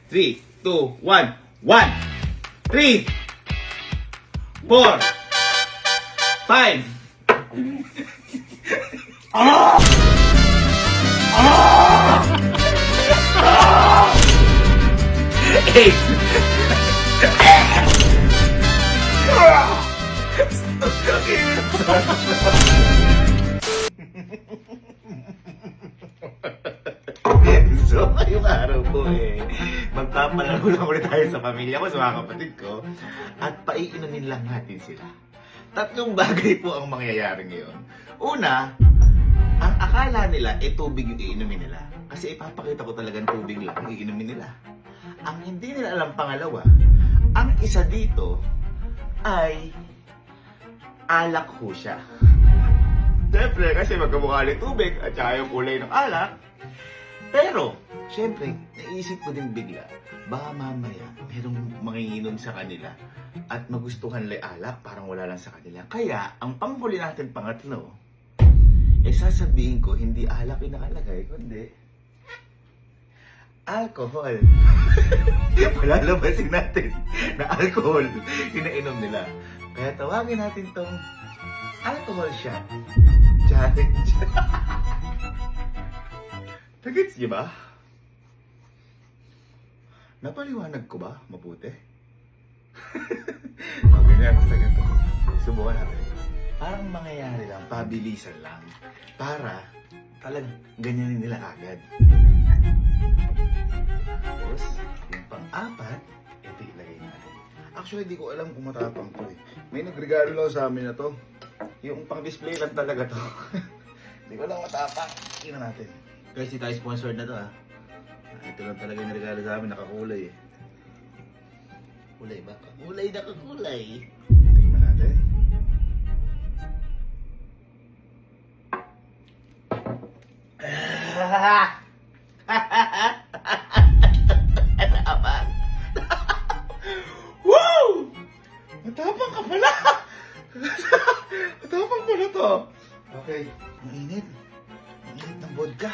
3, 2, 1. 1, 3, 4, 5. Eight. So, ngayong araw po magpapalaro lang ulit tayo sa pamilya ko, sa mga kapatid ko, at paiinumin lang natin sila. Tatlong bagay po ang mangyayari ngayon. Una, ang akala nila tubig yung iinumin nila. Kasi ipapakita ko talagang tubig lang ang iinumin nila. Ang hindi nila alam pangalawa, ang isa dito ay alak ho siya. Siyempre, kasi magkamukha ng tubig at saka yung kulay ng alak. Pero, siyempre, naisip ko din bigla, baka mamaya merong manginginom sa kanila at magustuhan nila alak, parang wala lang sa kanila. Kaya, ang panghuli natin pangatlo, sasabihin ko, hindi alak yung nakalagay, kundi alcohol. Palalabasin natin na alcohol yung nainom nila. Kaya tawagin natin tong alcohol shot challenge. Nagets niyo ba? Napaliwanag ko ba? Mabuti? Ganyan, basta ganito. Subukan natin. Parang mangyayari lang, pabilisan lang. Para talagang ganyanin nila agad. Tapos, yung pang-apat, ito ilagay natin. Actually, di ko alam kung matapang to eh. May nagregalo lang sa amin na to. Yung pang-display lang talaga to. Di ko lang matapang. Tingnan natin. Guys, di tayo sponsored na to ha. Ito lang talaga yung regalo sa amin, nakakulay eh. Kulay ba? Kulay na kakulay. Tingnan natin. Matapang. Wow! Matapang ka pala! Matapang pala to. Okay, ang init. Ang init ng vodka.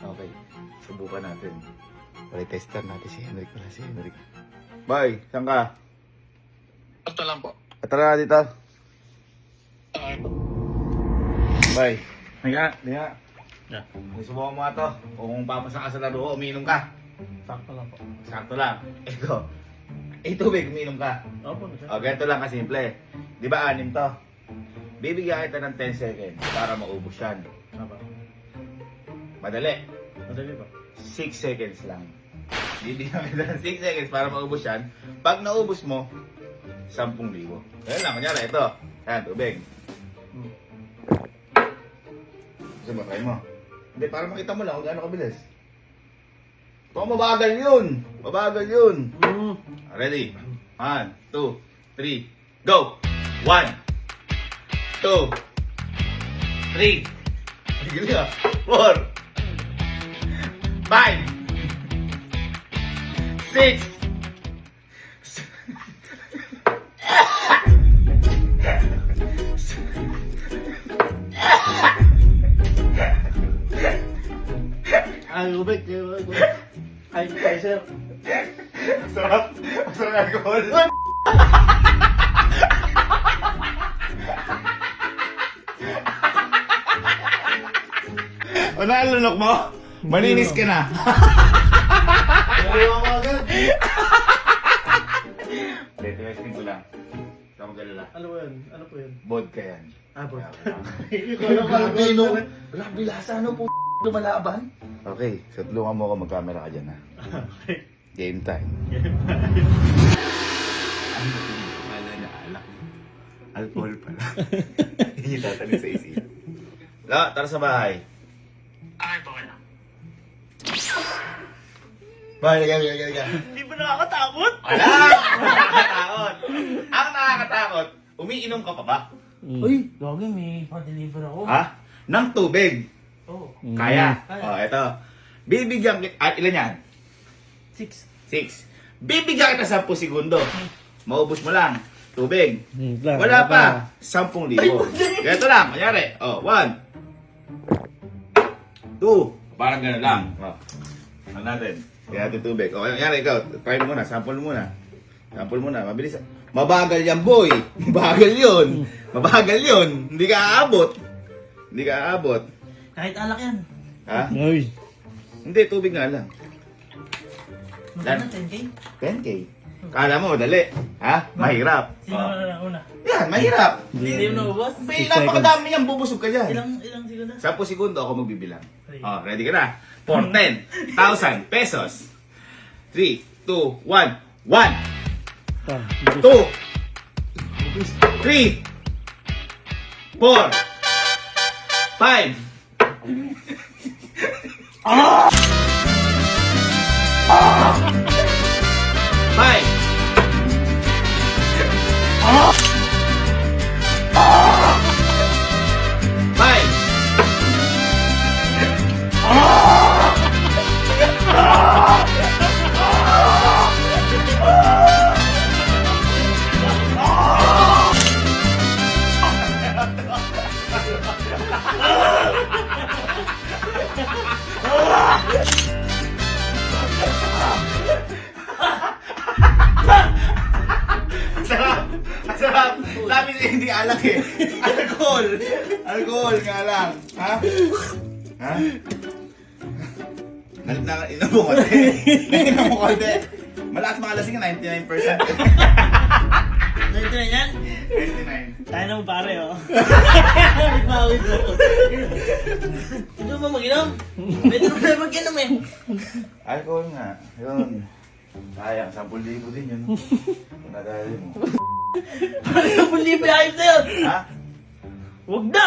Okay, subukan natin. Tester natin si Henrik pala, si Henrik. Bye, saan ka? Ito lang po. Tara na dito. Bye. Higa. Yeah. Subukan mo nga to. Kung papasa ka sa laro, umiinom ka. Sakto lang po. Sakto lang. Ito. Tubig, umiinom ka. Opo, O, ganito lang kasimple. Di ba 6 to? Bibigyan kita ng 10 seconds para maubos yan. Opo. Madali. Madali po. 6 seconds lang. Bibigyan kita ng 6 seconds para maubos yan. Pag naubos mo, 10,000. Ganyan lang. Kunyari, ito. Yan, tubig. Gusto mo, try mo. Hindi, para makita mo lang kung gaano kabilis. Ito, mabagal yun. Mabagal yun. Ready? 1, 2, 3, go! 1, 2, 3, 4, 5, 6, Ay, ubay. Ay, sir. Sarap. Masarap alcohol. O nalunok mo? Malinis ka na. Ayaw ko agad. Testing ko lang. Huwag kang magalala. Ano po yun? Ano po yun? Vodka yan. Abo. Grabe no? Grabe lasa no po lumalaban. Okay, so tulungan mo ako mag-camera ka dyan ha. Game time. Ano ba yung pala na alak? Alcohol pala. Hindi tatanin sa isip. Tara sa bahay. Ay, po wala. Bahay, liga. Hindi ba nakakatakot? Wala! Nakakatakot! Ang nakakatakot, umiinom ka pa ba? Uy, gagawin may pa-deliver ako. Ha? Ng tubig. Oo. Kaya. Kaya. O, eto. Bibigyan kita, ilan yan? 6. 6. Bibigyan kita 10 segundo. Maubos mo lang. Tubig. Wala pa. 10,000. Ganito lang. Kanyari. O, 1. 2. Parang gano'n lang. O. Ano natin? Kaya natin tubig. O, yan, ikaw. Try mo muna. Sample muna. Sample muna. Mabilis. Mabagal yan, boy. Mabagal yun. Mabagal yun. Hindi ka aabot. Hindi ka aabot. Kahit alak yan. Ha? Ay. Hindi, tubig nga lang. Magkano 10K? 10K. Kala mo, dali. Ha? Mahirap. Sino na una? Yan, mahirap. Hindi mo naubos? Bay, napakadami yan. Bubusog ka dyan. Ilang segundo? 10 segundo ako magbibilang. Sige. Oh, ready ka na? For 10,000 pesos. 3, 2, 1. 1, Ah, 2, 3, 4, 5. Five. Five. Masarap! Masarap! Sabi niya hindi alak eh. Alcohol! Alcohol nga lang. Ha? Ha? Inom mo konti. Inom mo konti. Malakas mga lasing 99%. 99 yan? 99. Tayo naman pare, oh. Bigmawid mo. Gusto mo mag-inom? Pwede mo na mag-inom eh. Alcohol nga. Yun. Sayang, 10,000 din yun. Kung nadali mo. Ano yung libre ayos na yun? Ha? Huwag na!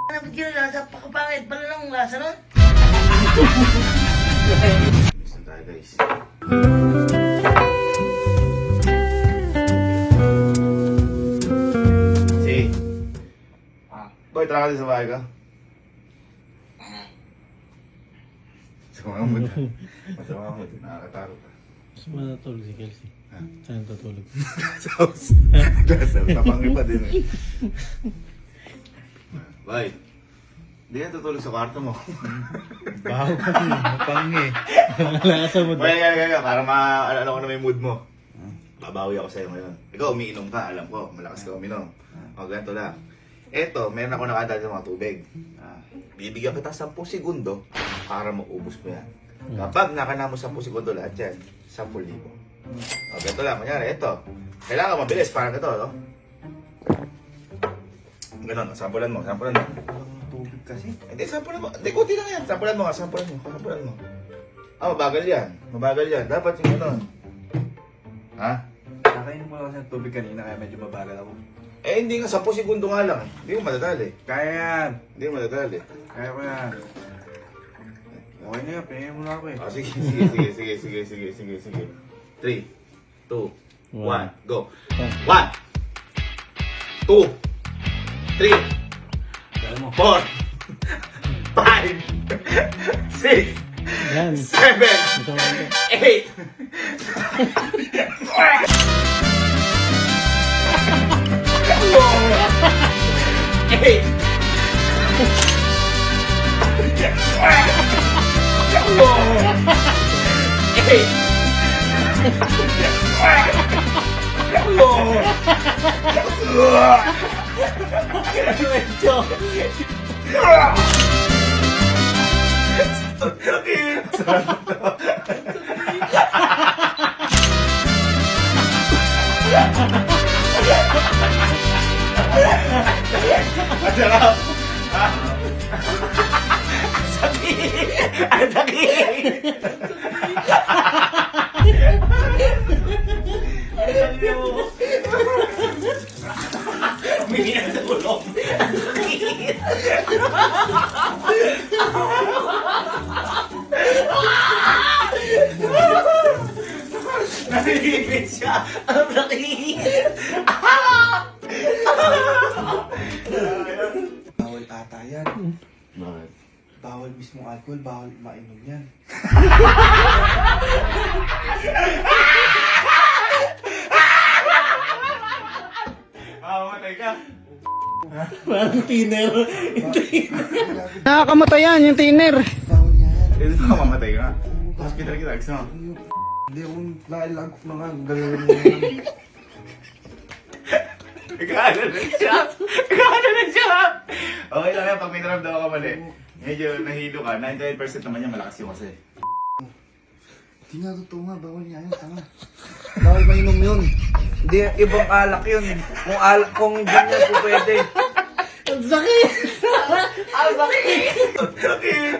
Ano ba't yun? Lasa pakapangit pala ng lasa nun? Listen tayo guys. Si. Boy, tara ka din sa bahay ka. Masama mo dyan. Masama mo dyan. Nakakataro ka. saan matutulog si Kelsey? Ha? Saan tutulog? Sa house. Nasa tapangi pa din eh. Boy, hindi ka tutulog sa kwarto mo. Baho ka din. Mapangi. Malasa mo Boy, kaya, para maalala ko na may mood mo. Babawi ako sa'yo ngayon. Ikaw, umiinom ka, alam ko. Malakas ka uminom. O, ganito lang. Eto, meron ako nakadala sa mga tubig. Bibigyan kita 10 segundo para maubos mo yan. Kapag nakana mo 10 segundo lahat yan, 10,000. O, ganito lang. Kunyari, eto. Kailangan mabilis, parang ito, no? Ganon, sampulan mo, sampulan mo. Tubig kasi. Hindi, sampulan mo. Hindi, kunti lang yan. Sampulan mo nga, sampulan mo. Sampulan mo. Ah, mabagal yan. Mabagal yan. Dapat yung ganon. Ha? Nakainom ko lang kasi ng tubig kanina kaya medyo mabagal ako. Eh, hindi nga, 10 segundo nga lang. Hindi mo madadali. Kaya yan! Hindi mo madadali. Kaya ko yan. Okay na yan, pingin mo na ako eh. Ah, sige, sige, sige, sige, sige, sige, sige. 3, 2, 1, go. 1, 2, 3, Kaya mo. 4, 5, 6, Yan. 7, Ito nga ito. 8, Masarap! Sakit! Ang sakit! Humingi na sa ulong. Ang sakit! Nasilipin siya! Ang sakit! Bawal ata yan. Bakit? Bawal mismo alcohol, bawal mainom yan. Mamatay ka. Parang thinner. Nakakamatayan yung tiner. Bawal nga yan. Eh, di ba mamatay ka nga? Hospital kita, gusto mo? Hindi ako nailagok na nga. Galawin mo yan. Nagkano na siya! Nagkano na siya! Okay lang yan, pag may naramdaman ka mali. Medyo nahilo ka, 99% naman yan, malakas yung kasi. Hindi nga totoo nga. Bawal nga yan. Tanga. Bawal mainom yun. Hindi, ibang alak yun. Kung ganyan po pwede. Ang sakit! Ang sakit! Ang sakit!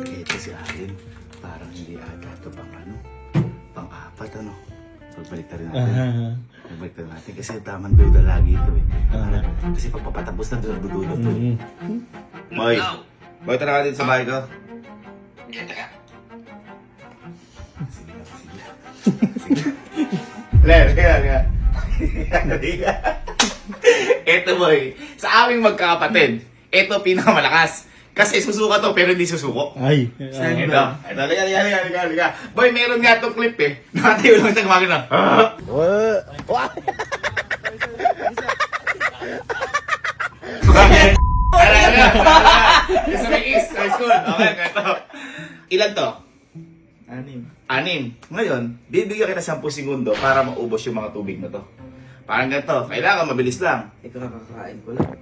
Ito si Alin, parang hindi ata ito pang-apat ano. Pagbalik rin natin. Pagbalik natin kasi tamang duda lagi ito eh. Kasi pagpapatapos na duda to eh. Boy, boy tara ka dito sa bahay ko. Liga. Ito boy, sa aming magkakapatid, ito pinakamalakas. Kasi susuka to pero hindi susuko. Ay. Ito, liga. Boy, meron nga itong clip eh. Nakatayo lang siya kumakin na. Sa may East High School. Okay, ito. Ilan to? 6. Ngayon, bibigyan kita 10 segundo para maubos yung mga tubig na to. Parang ganito. Kailangan mabilis lang. Ito nakakain ko lang.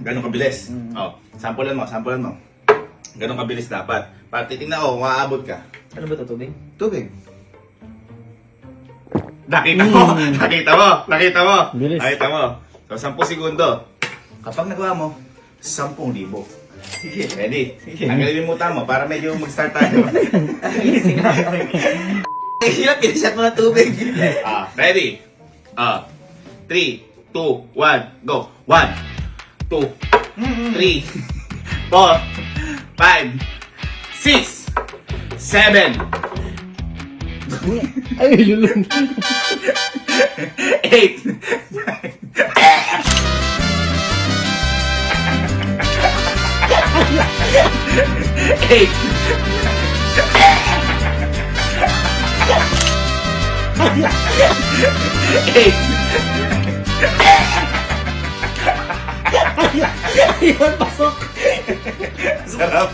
Ganun kabilis. Oh, sampulan mo. Ganun kabilis dapat. Para titignan ko kung maaabot ka. Ano ba ito, tubig? Tubig. Nakita mo. Bilis. Nakita mo. So, 10 segundo. Kapag nagawa mo, 10,000. Sige, ready? Ang kalilimutan mo para medyo mag-start tayo. Hirap, pinasat mo na tubig. Ready? 3, 2, 1, go. 1, 2, 3, 4, 5, 6, 7, Ay, lulun. 8, Ayun, pasok. Sarap.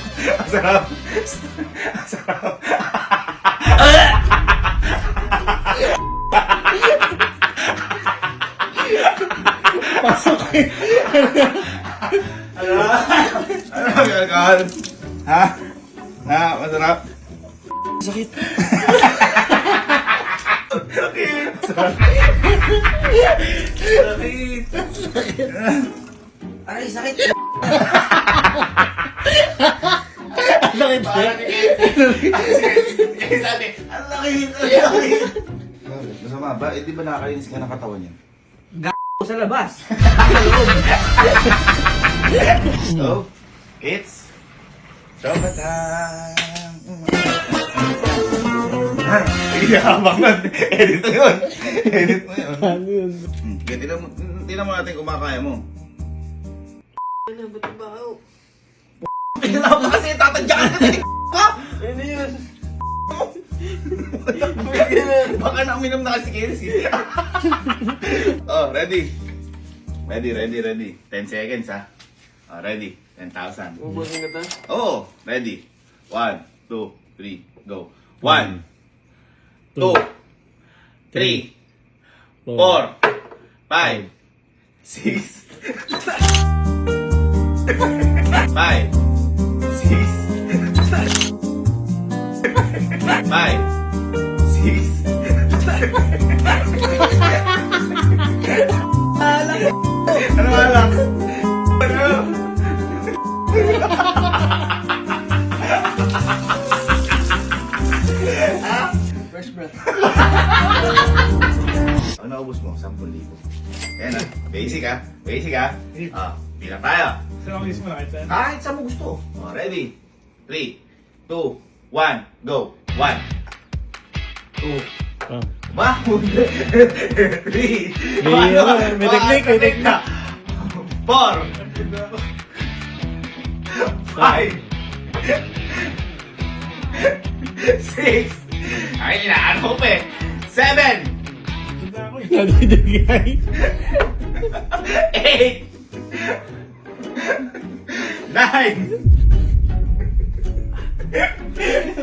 Pasok eh. Ano gagawin? Ha? Masarap? Sakit. Sakit. Aray, sakit. Bakit ba? Sabi, ang sakit. Masama ba? Eh, di ba nakakalinis ka ng katawan niya? Sa labas. So, it's showtime! Iyahabang nun. Edit mo yun. Ano yun? Tingnan mo natin kung makakaya mo. Ano, ba't ba ako? Tingnan mo kasi tatadya ka na ka! Ano yun? Baka nauminom na kasi Casey. Oh, ready? Ready. 10 seconds ha. Oh, ready? 10,000. Ubusin ka ta? Oh, ready? 1, 2, 3, go. 1, 2, 3, 4, 5, 6, 5, 6, 5, 6. Ano alak? Ano? First breath. Ano naubos mo? 10,000. Ayan na. Basic ha. Bilang tayo. Kahit saan mo gusto. Oh, ready? 3, 2, 1, go. 1, 2, Ah. Wow! 3, May technique. 4, 5, 6, Ay, inaano ko pa eh. 7, Nadidigay. 8, 9.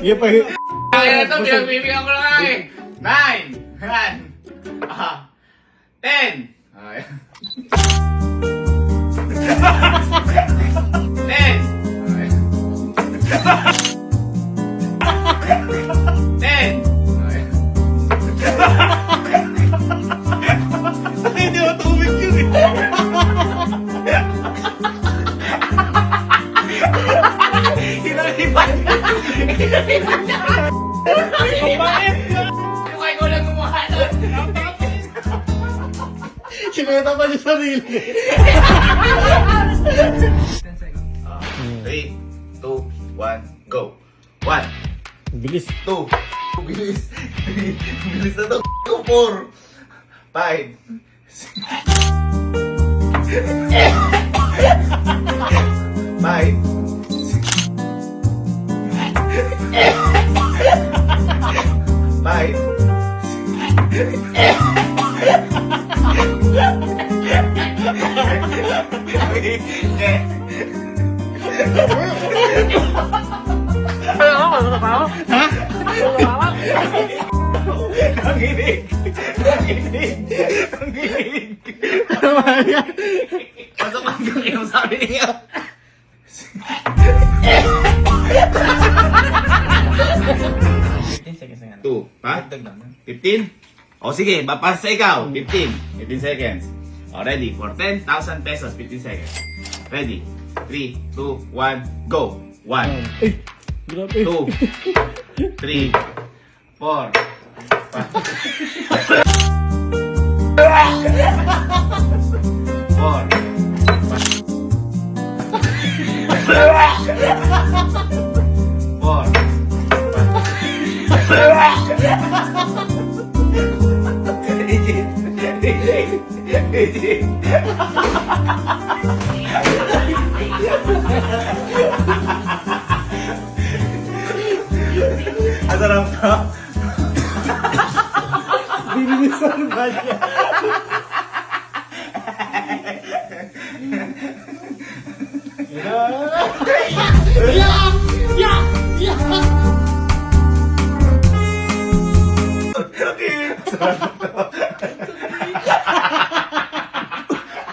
Yung pa Ay, na ito, pinagbibigyan ko na nga eh. 9. Yan. 10. Ay. 10. Ay. 10. Ay. Hindi mo tumig yun eh. Sinalipan ka. Sinalipan ka. Bakit? Kaya ko lang gumawa nun. Sineta pa niya sarili. 3, 2, 1, go. 1, Bilis. 2, bilis. Bilis na to. 4, 5, 5, Nanginig! Nanginig! Nanginig! Pasok ang gawin sabi niya. 15 seconds na nga. 2, ha? 15? O sige, mapasa ikaw. 15. 15 seconds. O, ready? For 10,000 pesos, 15 seconds. Ready? 3, 2, 1, go! 1, Ay, grabe. 2, 3, 4, Asa lang ka? Binilisan ba niya? Sarap.